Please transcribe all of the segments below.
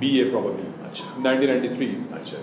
BA probably 1993,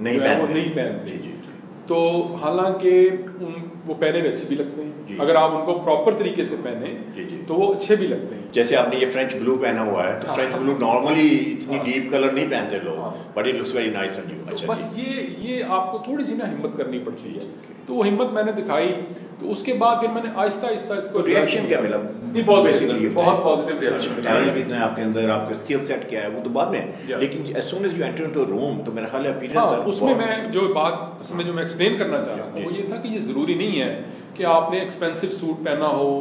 نہیں پہنتے. تو حالانکہ وہ پہنے ہوئے اچھے بھی لگتے ہیں اگر آپ ان کو پراپر طریقے سے پہنے تو وہ اچھے بھی لگتے ہیں. جیسے آپ نے یہ فرینچ بلو پہنا ہوا ہے تو فرینچ بلو نارملی اتنی ڈیپ کلر نہیں پہنتے لوگ, but it looks very nice on you. بس یہ آپ کو تھوڑی سی نا ہمت کرنی پڑتی ہے, تو وہ ہمت میں نے دکھائی. تو اس کے بعد پھر میں نے آہستہ آہستہ اس کو ریئیکشن کیا ملا؟ بہت پازیٹیو ریئیکشن. آپ کے اندر آپ کا اسکل سیٹ کیا ہے وہ تو بعد میں, لیکن as soon as you enter into room تو میرا خیال ہے اس میں جو بات اصل میں جو میں ایکسپلین کرنا چاہ رہا تھا وہ یہ تھا کہ یہ ضروری نہیں ہے کہ آپ نے ایکسپینسو سوٹ پہنا ہو,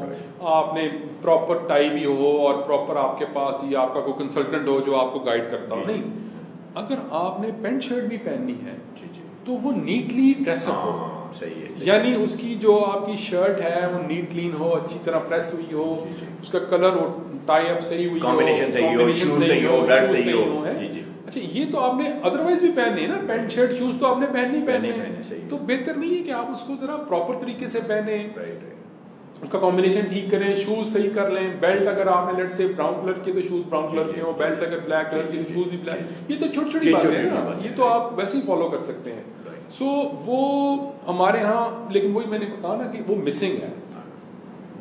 آپ نے پراپر ٹائی بھی ہو اور پراپر آپ کے پاس یا آپ کا کوئی کنسلٹنٹ ہو جو آپ کو گائیڈ کرتا ہو. نہیں, اگر آپ نے پینٹ شرٹ بھی پہننی ہے تو وہ نیٹلی ڈریس اپ ہو. یعنی اس کی جو آپ کی شرٹ ہے وہ نیٹ کلین ہو, اچھی طرح پریس ہوئی ہو, اس کا کلر ہو, ٹائی اپ صحیح ہوئی ہو, کمبینیشن صحیح ہو. اچھا یہ تو آپ نے ادروائز بھی پہننے ہیں نا, پینٹ شرٹ شوز تو آپ نے پہننے ہیں, تو بہتر نہیں ہے کہ آپ اس کو ذرا پراپر طریقے سے پہنے, اس کا کمبینیشن ٹھیک کریں, شوز صحیح کر لیں. بیلٹ اگر آپ نے لیٹ سے براؤن کلر کی تو شوز براؤن کلر کے ہوں, بیلٹ اگر بلیک کلر کی تو شوز بھی بلیک. یہ تو چھوٹی چھوٹی باتیں ہیں نا, یہ تو آپ ویسے ہی فالو کر سکتے ہیں. سو وہ ہمارے ہاں, لیکن وہی میں نے کہا نا کہ وہ مسنگ ہے.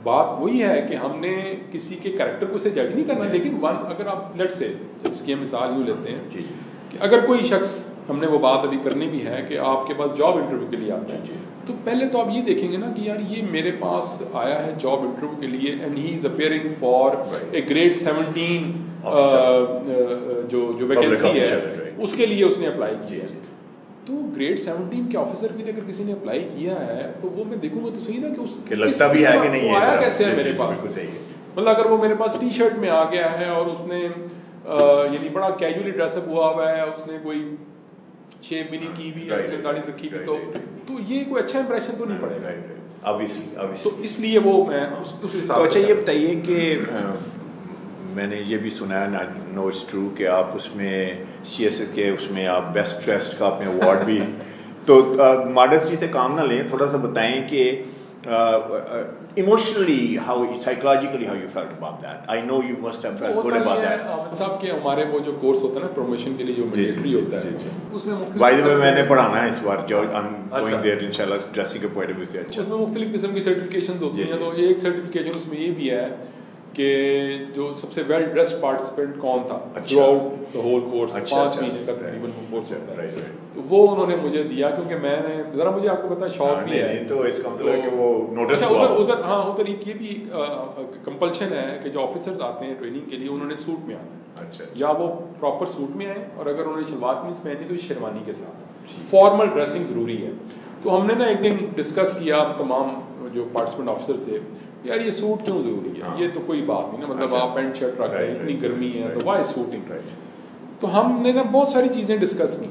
بات وہی ہے کہ ہم نے کسی کے کریکٹر کو سے جج نہیں کرنا, لیکن اگر آپ لیٹ سے اس کی ہم مثال یوں لیتے ہیں کہ اگر کوئی شخص, ہم نے وہ بات ابھی کرنی بھی ہے کہ آپ کے پاس جاب انٹرویو کے لیے آتا ہے, تو پہلے تو آپ یہ دیکھیں گے نا کہ یار یہ میرے پاس آیا ہے جاب انٹرویو کے لیے and he is appearing for a grade 17 جو ویکینسی ہے اس کے لیے اس نے اپلائی کیا ہے. تو گریڈ 17 کے آفیسر کے لیے اگر کسی نے اپلائی کیا ہے تو وہ میں دیکھوں گا تو صحیح نا کہ اس لگتا بھی ہے کہ نہیں ہے, آیا کیسے ہے میرے پاس. مطلب اگر وہ میرے پاس ٹی شرٹ میں آ گیا ہے اور اس نے یعنی بڑا کیجولی ڈریس اپ ہوا ہوا ہے, اس نے کوئی شیپ بھی نہیں کی بھی ہے, اس نے داڑھی رکھی بھی, تو یہ کوئی اچھا امپریشن تو نہیں پڑے گا. تو اس لیے وہ میں اس حساب سے. اچھا یہ بتائیے کہ میں نے یہ بھی سنا ہے, نو اٹس ٹرو, کہ آپ اس میں سی ایس کے اس میں آپ بیسٹ ڈریسڈ کا اپنے ایوارڈ بھی تو ماڈسٹی سے کام نہ لیں, تھوڑا سا بتائیں کہ emotionally how psychologically how you felt about that. I know you must have felt good about that. Aamir Sahab کے ہمارے وہ جو کورس ہوتا ہے نا پروموشن کے لیے جو مینڈیٹری ہوتا ہے اس میں مختلف, بائی دی وے میں نے پڑھانا ہے اس بار جو آئی ایم گوئنگ دیئر انشاءاللہ ڈریسنگ کے پوائنٹ آف ویو سے. اچھا, اس میں مختلف قسم کی سرٹیفکیشنز ہوتی ہیں. تو ایک سرٹیفکیشن اس میں یہ بھی ہے کہ جو سب سے ویل ڈریسڈ پارٹیسپینٹ کون تھا through out the whole course, 5 مہینے کا تقریباً کورس ہوتا ہے. تو وہ انہوں نے مجھے دیا کیونکہ میں نے ذرا, مجھے آپ کو پتا شوق بھی ہے, تو اس کا مطلب ہے کہ وہ نوٹس ادھر ہاں ادھر یہ بھی کمپلشن ہے کہ جو آفیسرز آتے ہیں ٹریننگ کے لیے انہوں نے سوٹ میں آنا ہے, یا وہ پراپر سوٹ میں آئے, اور اگر انہوں نے شلوار قمیض پہنی تو شیروانی کے ساتھ. فارمل ڈریسنگ ضروری ہے. تو ہم نے نا ایک دن ڈسکس کیا تمام جو پارٹیسپینٹ آفیسر تھے, یار یہ سوٹ کیوں ضروری ہے, یہ تو کوئی بات نہیں نا, مطلب آپ پینٹ شرٹ رکھتے ہیں, اتنی گرمی ہے تو وائی سوٹنگ. تو ہم نے نا بہت ساری چیزیں ڈسکس کی.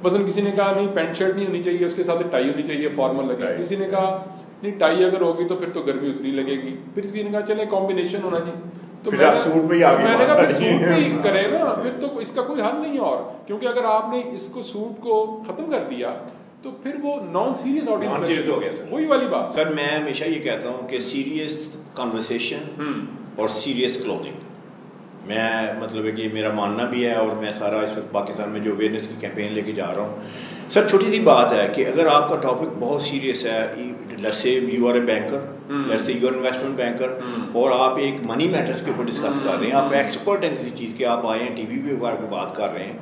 مثلاً کسی نے کہا نہیں پینٹ شرٹ نہیں ہونی چاہیے, اس کے ساتھ ٹائی ہونی چاہیے فارمل لگے. کسی نے کہا نہیں ٹائی اگر ہوگی تو پھر تو گرمی اتنی لگے گی. پھر کسی نے کہا چلے کمبینیشن ہونا چاہیے. تو میں نے کہا پھر سوٹ بھی کرے نا, پھر تو اس کا کوئی حل نہیں ہے. اور کیونکہ اگر آپ نے اس کو سوٹ کو ختم کر دیا تو پھر وہ نان سیریس آڈینس ہو گیا. وہی والی بات. سر میں ہمیشہ یہ کہتا ہوں کہ سیریس کنورسیشن اور سیریس کلوتھنگ, میں مطلب ہے کہ میرا ماننا بھی ہے, اور میں سارا اس وقت پاکستان میں جو اویئرنیس کی کیمپین لے کے جا رہا ہوں. سر چھوٹی سی بات ہے کہ اگر آپ کا ٹاپک بہت سیریس ہے, let's say you are a banker, let's say you are investment banker, اور آپ ایک منی میٹرز کے اوپر ڈسکس کر رہے ہیں, آپ ایکسپرٹ ہیں کسی چیز کے, آپ آئے ہیں ٹی وی پہ بات کر رہے ہیں,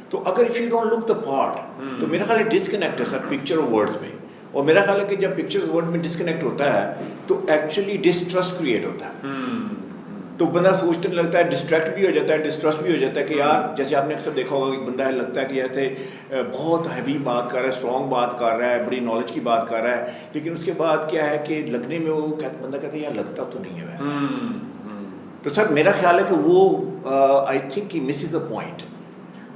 تو اگر if you don't look the part تو میرا خیال ہے ڈسکنیکٹ ہے سر پکچر اور ورڈز میں. اور میرا خیال ہے کہ جب پکچر ورڈ میں ڈسکنیکٹ ہوتا ہے تو ایکچولی ڈسٹرسٹ کریٹ ہوتا ہے. تو بندہ سوچنے لگتا ہے, ڈسٹریکٹ بھی ہو جاتا ہے, ڈسٹرسٹ بھی ہو جاتا ہے کہ یار, جیسے آپ نے اکثر دیکھا ہوگا کہ بندہ لگتا ہے کہ ایسے بہت ہیوی بات کر رہا ہے, اسٹرانگ بات کر رہا ہے, بڑی نالج کی بات کر رہا ہے, لیکن اس کے بعد کیا ہے کہ لگنے میں وہ بندہ کہتا ہے یار لگتا تو نہیں ہے ویسے. تو سر میرا خیال ہے کہ وہ I think he Mrs the point.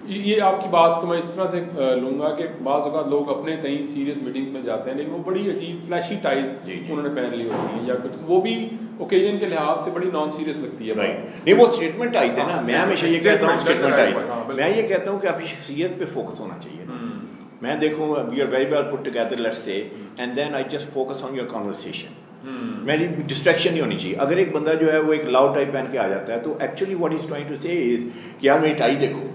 یہ آپ کی بات کو میں اس طرح سے لوں گا کہ بعض اوقات لوگ اپنے کہیں سیریس میٹنگز میں جاتے ہیں لیکن وہ بڑی عجیب فلیشی ٹائز انہوں نے پہن لی ہوتی ہیں, یا وہ بھی اوکیزن کے لحاظ سے بڑی نان سیریس لگتی ہے. نہیں وہ اسٹیٹمنٹ ٹائز ہے نا, میں ہمیشہ یہ کہتا ہوں اسٹیٹمنٹ ٹائز, میں یہ کہتا ہوں کہ آپ کی شخصیت پہ فوکس ہونا چاہیے. میں دیکھوں we are very well put together let's say, and then I just focus on your conversation. میری ڈسٹریکشن نہیں ہونی چاہیے. اگر ایک بندہ جو ہے وہ ایک لاؤڈ ٹائی پہن کے آ جاتا ہے تو actually what is trying to say is کہ یار میری ٹائی دیکھو,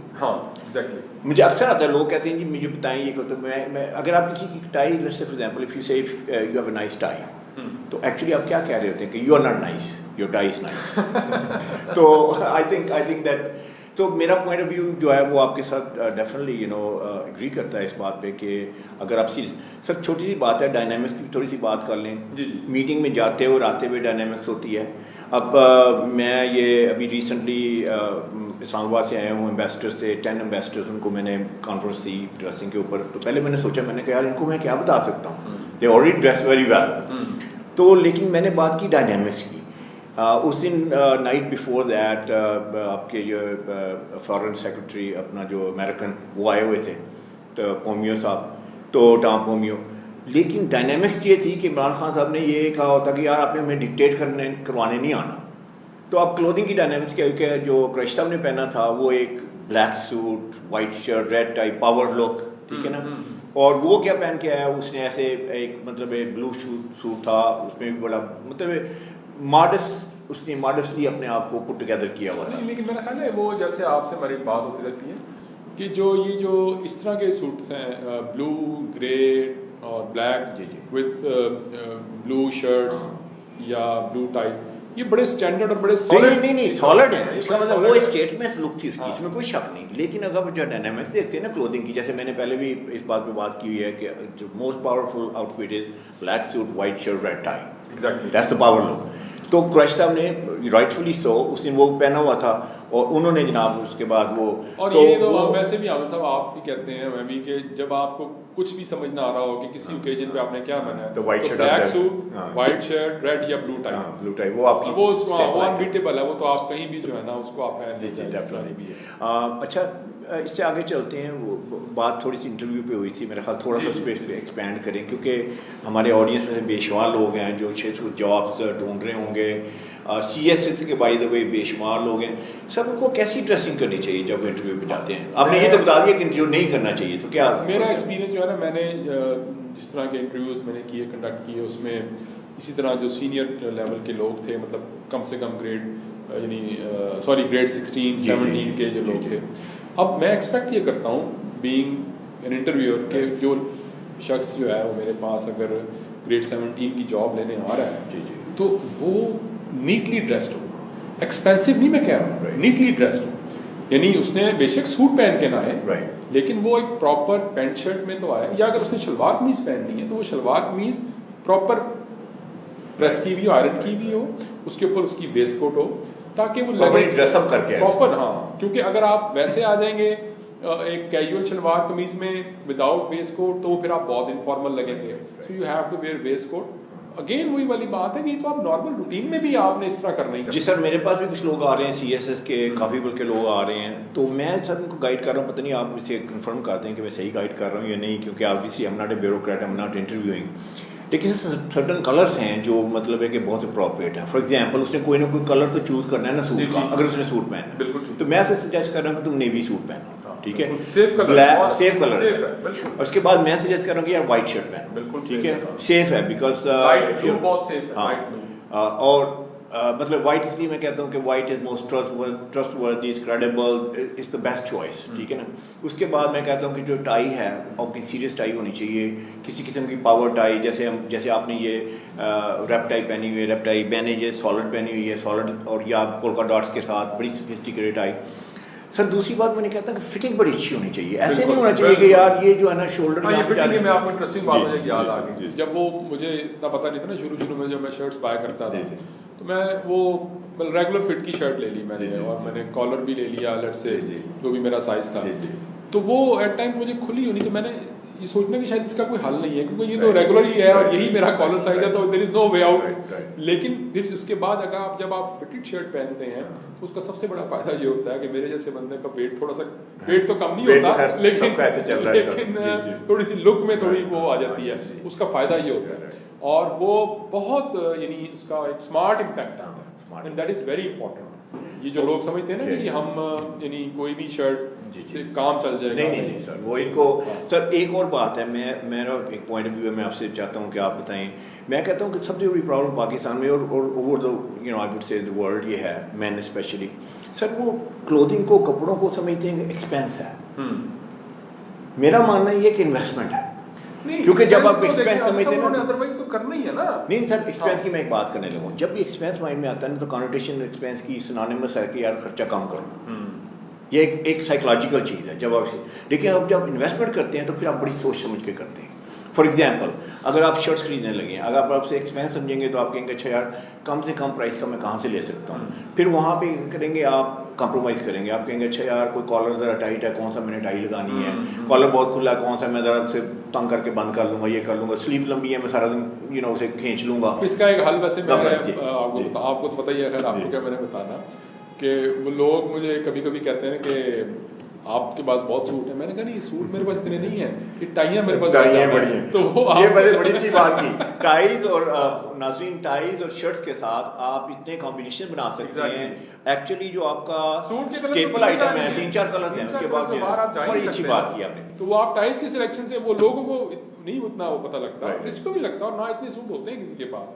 مجھے اکثر آتا ہے لوگ کہتے ہیں جی مجھے بتائیں یہ کہ میں اگر آپ کسی کی tie let's say for example if you say you have a nice tie تو ایکچولی آپ کیا کہہ رہے ہوتے ہیں کہ you are not nice your tie is nice. تو آئی تھنک دیٹ تو میرا پوائنٹ آف ویو جو ہے وہ آپ کے ساتھ ڈیفینیٹلی یو نو اگری کرتا ہے اس بات پہ کہ اگر آپ سر چھوٹی سی بات ہے ڈائنامکس کی تھوڑی سی بات کر لیں. میٹنگ میں جاتے ہوئے اور آتے ہوئے ڈائنامکس ہوتی ہے. اب میں یہ ابھی ریسنٹلی اسلام آباد سے آیا ہوں امبیسڈر سے 10 امبیسڈرز ان کو میں نے کانفرنس دی ڈریسنگ کے اوپر. تو پہلے میں نے سوچا میں نے کہا یار ان کو میں کیا بتا سکتا ہوں they already dress very well. تو لیکن میں نے بات کی ڈائنامکس کی. اس دن نائٹ بیفور دیٹ آپ کے جو فارن سیکرٹری اپنا جو امریکن وہ آئے ہوئے تھے تو پومیو صاحب تو ٹام پومیو. لیکن ڈائنامکس یہ تھی کہ عمران خان صاحب نے یہ کہا ہوتا کہ یار آپ نے ہمیں ڈکٹیٹ کروانے نہیں آنا. تو اب کلودنگ کی ڈائنامکس کیا کہ جو قریشی صاحب نے پہنا تھا وہ ایک black suit white shirt red tie power look ٹھیک ہے نا. اور وہ کیا پہن کے آیا اس نے ایسے ایک مطلب ایک بلو سوٹ تھا اس میں بھی بڑا مطلب ماڈسٹلی اپنے آپ کو پٹ ٹوگیدر کیا ہوا تھا. لیکن میرا خیال ہے وہ جیسے آپ سے ہماری بات ہوتی رہتی ہے کہ جو یہ جو اس طرح کے سوٹس ہیں بلو گرے اور بلیک وتھ بلو شرٹس یا بلو ٹائز یہ بڑے اسٹینڈرڈ اور بڑے نہیں سالڈ ہے. اس کا مطلب وہ اسٹیٹمنٹ لک تھی اس کی اس میں کوئی شک نہیں. لیکن اگر جو ڈائنامکس دیکھتے ہیں نا کلودنگ کی جیسے میں نے پہلے بھی اس بات پہ بات کی ہوئی ہے کہ most powerful outfit is black suit white shirt red tie. That's the power look. تو قریشی صاحب نے رائٹفلی سو اس نے وہ پہنا ہوا تھا اور انہوں نے جناب اس کے بعد وہ اور یہ تو ویسے بھی عامر صاحب آپ بھی کہتے ہیں میں بھی کہ جب آپ کو کچھ بھی سمجھ نہ آ رہا ہو کہ کسی اوکیجن پہ آپ نے کیا پہنا ہے تو black suit white shirt red یا بلو ٹائی وہ آپ وہ انبیٹیبل ہے. وہ تو آپ کہیں بھی جو ہے نا اس کو آپ پہن دیں. اچھا اس سے آگے چلتے ہیں. وہ بات تھوڑی سی انٹرویو پہ ہوئی تھی میرا خیال تھوڑا سا اس پہ ایکسپینڈ کریں کیونکہ ہمارے آڈینس میں بے شمار لوگ ہیں جو جابس ڈھونڈ رہے ہوں گے. سی ایس ایس کے بائی دا وے بے شمار لوگ ہیں. سب کو کیسی ڈریسنگ کرنی چاہیے جب انٹرویو پہ جاتے ہیں؟ آپ نے یہ تو بتا دیا کہ جو نہیں کرنا چاہیے تو کیا میرا ایکسپیرینس جو ہے نا میں نے جس طرح کے انٹرویوز میں نے کیے کنڈکٹ کیے اس میں اسی طرح جو سینئر لیول کے لوگ تھے مطلب کم سے کم گریڈ گریڈ 16 17 کے جو لوگ تھے. اب میں ایکسپیکٹ یہ کرتا ہوں بینگ این انٹرویور کہ جو شخص جو ہے وہ میرے پاس اگر گریڈ 17 کی جاب لینے آ رہا ہے تو وہ نیٹلی ڈریسڈ ہو. ایکسپینسو نہیں میں کہہ رہا ہوں نیٹلی ڈریسڈ ہو. یعنی اس نے بے شک سوٹ پہن کے نہ آئے لیکن وہ ایک پراپر پینٹ شرٹ میں تو آئے یا اگر اس نے شلوار قمیض پہننی ہے تو وہ شلوار قمیض پراپر پریس کی بھی ہو آئرن کی بھی ہو اس کے اوپر اس کی ویسٹ کوٹ ہو تاکہ وہ لگے ڈریس اپ کر کے پراپر. ہاں کیونکہ اگر آپ ویسے آ جائیں گے ایک کیجول شلوار قمیض میں وداؤٹ ویسٹ کوٹ تو پھر آپ بہت انفارمل لگیں گے. So you have to wear waistcoat. Again وہی والی بات ہے کہ تو آپ نارمل روٹین میں بھی آپ نے اس طرح کرنا ہی. جی سر میرے پاس بھی کچھ لوگ آ رہے ہیں سی ایس ایس کے کافی بلکہ لوگ آ رہے ہیں تو میں سر ان کو گائیڈ کر رہا ہوں. پتہ نہیں آپ مجھے کنفرم کرتے ہیں کہ میں صحیح گائیڈ کر رہا ہوں یا نہیں کیونکہ obviously am not a bureaucrat am not interviewing. لیکن سرٹن کلرس ہیں جو مطلب ہے کہ بہت اپروپریٹ ہیں. فار ایگزامپل اس نے کوئی نہ کوئی کلر تو چوز کرنا ہے نا سوٹ کا. اگر اس نے سوٹ پہنا ہے تو میں اسے سجیسٹ کر رہا ہوں کہ تم نیوی سوٹ پہنو ٹھیک ہے سیف کلر. اس کے بعد میں سجیسٹ کر رہا ہوں کہ یار وائٹ شرٹ پہنو ٹھیک ہے سیف ہے بیکاز اور مطلب وائٹ اس لیے میں کہتا ہوں کہ white is most trustworthy is credible is the best choice ٹھیک ہے نا. اس کے بعد میں کہتا ہوں کہ جو ٹائی ہے اپنی سیریس ٹائی ہونی چاہیے کسی قسم کی پاور ٹائی جیسے آپ نے یہ ریپ ٹائی پہنی ہوئی ہے ریپ ٹائی میں نے یہ سالڈ پہنی ہوئی ہے سالڈ اور یا پولکا ڈاٹس کے ساتھ بڑی سوفسٹیکیٹڈ ٹائی. سر دوسری بات میں نے کہتا کہ فٹنگ بڑی اچھی ہونی چاہیے. ایسے نہیں ہونا چاہیے کہ یار یہ جو ہے نا شولڈر میں آپ کو انٹرسٹنگ بات مجھے یاد آ گئی. جب وہ مجھے اتنا پتہ نہیں تھا نا شروع میں جب میں شرٹس بائی کرتا تھا تو میں وہ ریگولر فٹ کی شرٹ لے لی میں نے اور میں نے کالر بھی لے لیا الٹ سے جو بھی میرا سائز تھا. تو وہ ایٹ ٹائم مجھے کھلی ہونی تو میں نے یہ سوچنا کہ شاید اس کا کوئی حل نہیں ہے کیونکہ یہ تو ریگولر ہی ہے اور یہی میرا کالر سائز ہے تو دیر از نو وے آؤٹ. لیکن پھر اس کے بعد اگر جب آپ فٹڈ شرٹ پہنتے ہیں تو اس کا سب سے بڑا فائدہ یہ ہوتا ہے کہ میرے جیسے بندے کا ویٹ تھوڑا سا ویٹ تو کم نہیں ہوتا لیکن تھوڑی سی لک میں تھوڑی وہ آ جاتی ہے. اس کا فائدہ یہ ہوتا ہے اور وہ بہت یعنی اس کا ایک اسمارٹ امپیکٹ آتا ہے and that is very important. یہ جو لوگ سمجھتے ہیں نا کہ ہم یعنی کوئی بھی شرٹ سے کام چل جائے گا. نہیں سر, وہ ان کو سر ایک اور بات ہے, میرا ایک پوائنٹ آف ویو ہے, میں آپ سے چاہتا ہوں کہ آپ بتائیں. میں کہتا ہوں کہ سب سے بڑی پرابلم پاکستان میں اور over the I would say the world یہ ہے, مین اسپیشلی سر, وہ کلوتھنگ کو, کپڑوں کو سمجھتے ہیں کہ ایکسپینس ہے. میرا ماننا یہ کہ انویسٹمنٹ ہے, کیونکہ جب آپ ایکسپینس سمجھتے ہیں ادروائز تو کرنا ہی ہے نا. نہیں سر, ایکسپینس کی میں ایک بات کرنے لگا ہوں. جب بھی ایکسپینس مائنڈ میں آتا ہے نا تو کانوٹیشن ایکسپینس کی سنونیمس ہے کہ یار خرچہ کم کرو. یہ ایک سائیکولوجیکل چیز ہے جب آپ, لیکن اب جب انویسٹمنٹ کرتے ہیں تو پھر آپ بڑی سوچ سمجھ کے کرتے ہیں. فار ایگزامپل, اگر آپ شرٹس خریدنے لگے ہیں, اگر آپ سے ایکسپینس سمجھیں گے تو آپ کہیں گے اچھا یار کم سے کم پرائس کا میں کہاں سے لے سکتا ہوں. پھر وہاں پہ کریں گے آپ کمپرومائز کریں گے, آپ کہیں گے اچھا یار کوئی کالر ذرا ٹائٹ ہے, کون سا میں نے ٹائی لگانی ہے, کالر بہت کھلا ہے, کون سا میں ذرا سے تنگ کر کے بند کر لوں گا, یہ کر لوں گا, سلیو لمبی ہے میں سارا دن اسے کھینچ لوں گا. اس کا ایک حل ویسے آپ کو تو پتہ ہی ہے, خیر آپ کو کیا میں نے بتانا کہ وہ لوگ مجھے کبھی کبھی کہتے ہیں کہ آپ کے پاس بہت سوٹ ہے. میں نے کہا نہیں, سوٹ میرے پاس اتنے نہیں ہیں, یہ ٹائیاں میرے پاس بڑی ہیں. تو یہ بڑی اچھی بات کی, ٹائز اور ناظرین ٹائز اور شرٹس کے ساتھ آپ اتنے کمبینیشن بنا سکتے ہیں. ایکچولی جو آپ کا سوٹ کے اسٹیپل آئٹم ہے 3-4 کلر ہیں, اس کے بعد بڑی اچھی بات کی آپ نے. تو وہ آپ ٹائز کی سلیکشن سے وہ لوگوں کو نہیں اتنا وہ پتہ لگتا, اس کو بھی لگتا, اور نہ اتنے سوٹ ہوتے ہیں کسی کے پاس.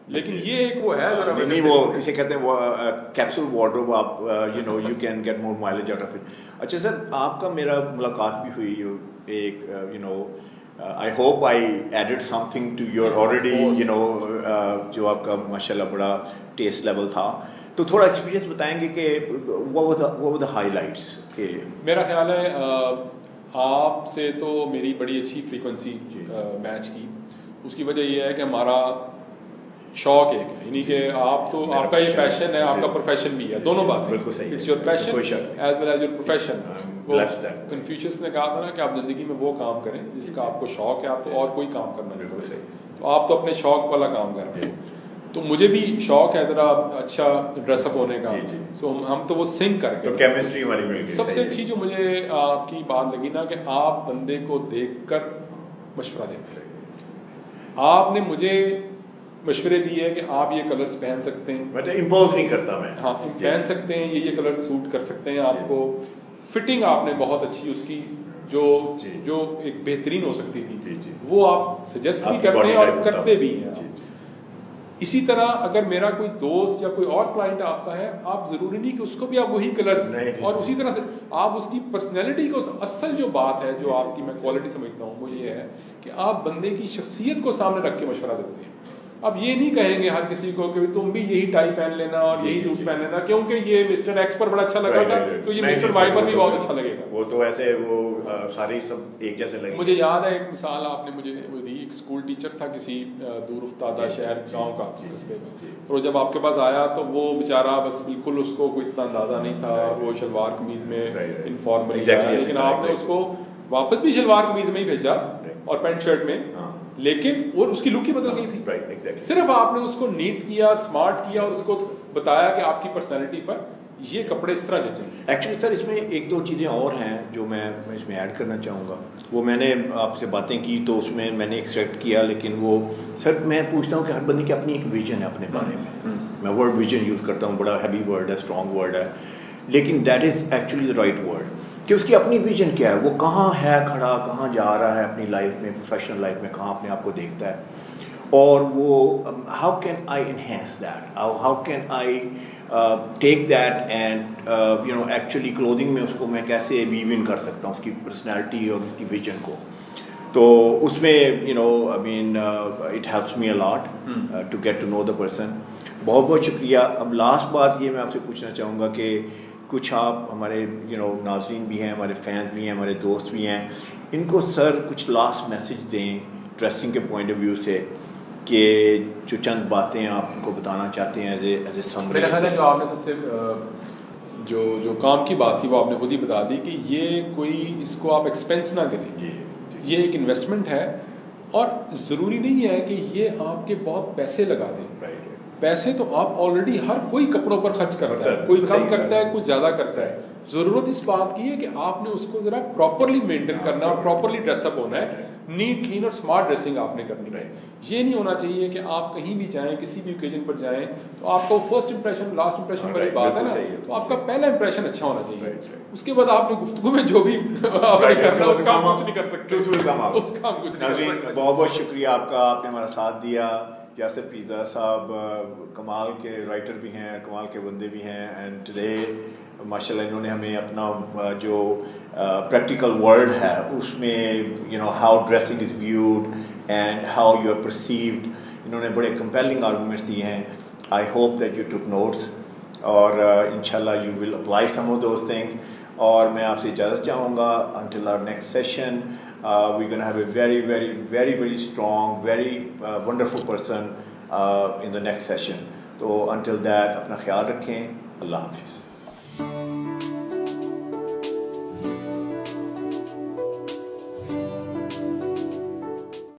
لیکن یہ ایک وہ ہے نہیں, وہ اسے کہتے ہیں وہ کیپسول وارڈروب, آپ you can get more mileage out of it. اچھا سر, آپ کا میرا ملاقات بھی ہوئی ایک, I hope I added something to your already جو آپ کا ماشاء اللہ بڑا ٹیسٹ لیول تھا. تو تھوڑا ایکسپیرینس بتائیں گے کہ what were the highlights. میرا خیال ہے آپ سے تو میری بڑی اچھی فریکوینسی میچ کی. اس کی وجہ یہ ہے کہ ہمارا شوق ایک ہے, یعنی کہ آپ کا یہ پیشن ہے, آپ کا پروفیشن بھی ہے, دونوں باتیں. It's your passion as well as your profession. Confucius نے کہا تھا نا کہ آپ زندگی میں وہ کام کریں جس کا آپ کو شوق ہے, آپ تو اور کوئی کام کرنا نہیں پڑے. تو آپ تو اپنے شوق والا کام کر رہے ہیں. تو مجھے بھی شوق ہے ذرا اچھا ڈریس اپ ہونے کا. سو ہم تو وہ سنک کر کے کیمسٹری ہماری مل گئی. سب سے اچھی جو مجھے آپ کی بات لگی نا کہ آپ بندے کو دیکھ کر مشورہ دیتے ہیں. آپ نے مجھے مشورے دیے ہے کہ آپ یہ کلرز پہن سکتے ہیں, میں تو امپوز نہیں کرتا میں, ہاں پہن سکتے ہیں, یہ کلر سوٹ کر سکتے ہیں آپ کو. فٹنگ آپ نے بہت اچھی اس کی جو ایک بہترین ہو سکتی تھی وہ آپ سجیسٹ بھی کرتے ہیں اور کرتے بھی ہیں. اسی طرح اگر میرا کوئی دوست یا کوئی اور کلائنٹ آپ کا ہے, آپ ضروری نہیں کہ اس کو بھی آپ وہی کلرز, اور اسی طرح سے آپ اس کی پرسنالٹی کو, اصل جو بات ہے جو آپ کی میں کوالٹی سمجھتا ہوں وہ یہ ہے کہ آپ بندے کی شخصیت کو سامنے رکھ کے مشورہ دیتے ہیں. اب یہ نہیں کہیں گے ہر کسی کو کہ تم بھی یہی ٹائی پہن لینا اور یہی سوٹ پہن لینا کیونکہ یہ مسٹر ایکس پر بڑا اچھا لگا تھا تو یہ مسٹر وائی پر بھی بہت اچھا لگے گا. وہ تو ایسے وہ سارے سب ایک جیسے لگے. مجھے یاد ہے ایک مثال آپ نے مجھے دی, ایک اسکول ٹیچر تھا کسی دور افتادہ شہر گاؤں کا قصبے کا, اور جب آپ کے پاس آیا تو وہ بیچارہ بس بالکل اس کو کوئی اتنا اندازہ نہیں تھا, وہ شلوار قمیض میں انفارملی, لیکن آپ نے اس کو واپس بھی شلوار قمیض میں ہی بھیجا اور پینٹ شرٹ میں, لیکن وہ اس کی لک ہی بدل گئی تھی. صرف آپ نے اس کو نیٹ کیا, اسمارٹ کیا اور اس کو بتایا کہ آپ کی پرسنالٹی پر یہ کپڑے اس طرح جچیں. ایکچولی سر اس میں 1-2 چیزیں اور ہیں جو میں اس میں ایڈ کرنا چاہوں گا. وہ میں نے آپ سے باتیں کی تو اس میں نے ایکسپیکٹ کیا, لیکن وہ سر میں پوچھتا ہوں کہ ہر بندے کی اپنی ایک ویژن ہے اپنے بارے میں. میں ورڈ ویژن یوز کرتا ہوں, بڑا ہیوی ورڈ ہے, اسٹرانگ ورڈ ہے, لیکن that is actually the right word کہ اس کی اپنی ویژن کیا ہے, وہ کہاں ہے کھڑا, کہاں جا رہا ہے اپنی لائف میں, پروفیشنل لائف میں کہاں اپنے آپ کو دیکھتا ہے, اور وہ how can I enhance that, how can I take that and actually clothing میں اس کو میں کیسے ویو ان کر سکتا ہوں اس کی پرسنالٹی اور اس کی ویژن کو. تو اس میں I mean it helps me a lot to get to know the person. بہت بہت شکریہ. اب لاسٹ بات یہ میں آپ سے پوچھنا چاہوں گا کہ کچھ آپ ہمارے ناظرین بھی ہیں, ہمارے فینس بھی ہیں, ہمارے دوست بھی ہیں, ان کو سر کچھ لاسٹ میسج دیں ڈریسنگ کے پوائنٹ آف ویو سے کہ جو چند باتیں آپ ان کو بتانا چاہتے ہیں ایز اے سمری. میرا خیال ہے جو آپ نے سب سے جو کام کی بات تھی وہ آپ نے خود ہی بتا دی کہ یہ کوئی اس کو آپ ایکسپینس نہ کریں, یہ ایک انویسٹمنٹ ہے اور ضروری نہیں ہے کہ یہ آپ کے بہت پیسے لگا دیں. پیسے تو آپ آلریڈی ہر کوئی کپڑوں پر خرچ کرتا ہے, کوئی کم کرتا ہے, کوئی زیادہ کرتا ہے. ضرورت اس بات کی ہے کہ آپ نے اس کو ذرا پراپرلی مینٹین کرنا, پراپرلی ڈریس اپ ہونا ہے, نیٹ کلین اور اسمارٹ ڈریسنگ آپ نے کرنی ہے. یہ نہیں ہونا چاہیے کہ آپ کہیں بھی جائیں, کسی بھی اوکیزن پر جائیں تو آپ کو فرسٹ امپریشن لاسٹ امپریشن والی بات ہے نا, تو آپ کا پہلا امپریشن اچھا ہونا چاہیے. اس کے بعد آپ نے گفتگو میں جو بھی آپ نے کرنا اس کا کچھ نہیں کر سکتے, اس کا ہم کچھ نہیں کر سکتے. بہت بہت شکریہ آپ کا, آپ نے ہمارا ساتھ دیا. یاسر پیزا صاحب کمال کے رائٹر بھی ہیں, کمال کے بندے بھی ہیں, اینڈ ٹوڈے ماشاء اللہ انہوں نے ہمیں اپنا جو پریکٹیکل ورلڈ ہے اس میں how dressing is viewed and how you are perceived, انہوں نے بڑے کمپیلنگ آرگومنٹس دیے ہیں. I hope that you take notes اور انشاءاللہ you will apply some of those things. اور میں آپ سے اجازت چاہوں گا until our next session. We're going to have a very, very, very, very strong, very wonderful person in the next session. So until that, اپنا خیال رکھیں. اللہ حافظ.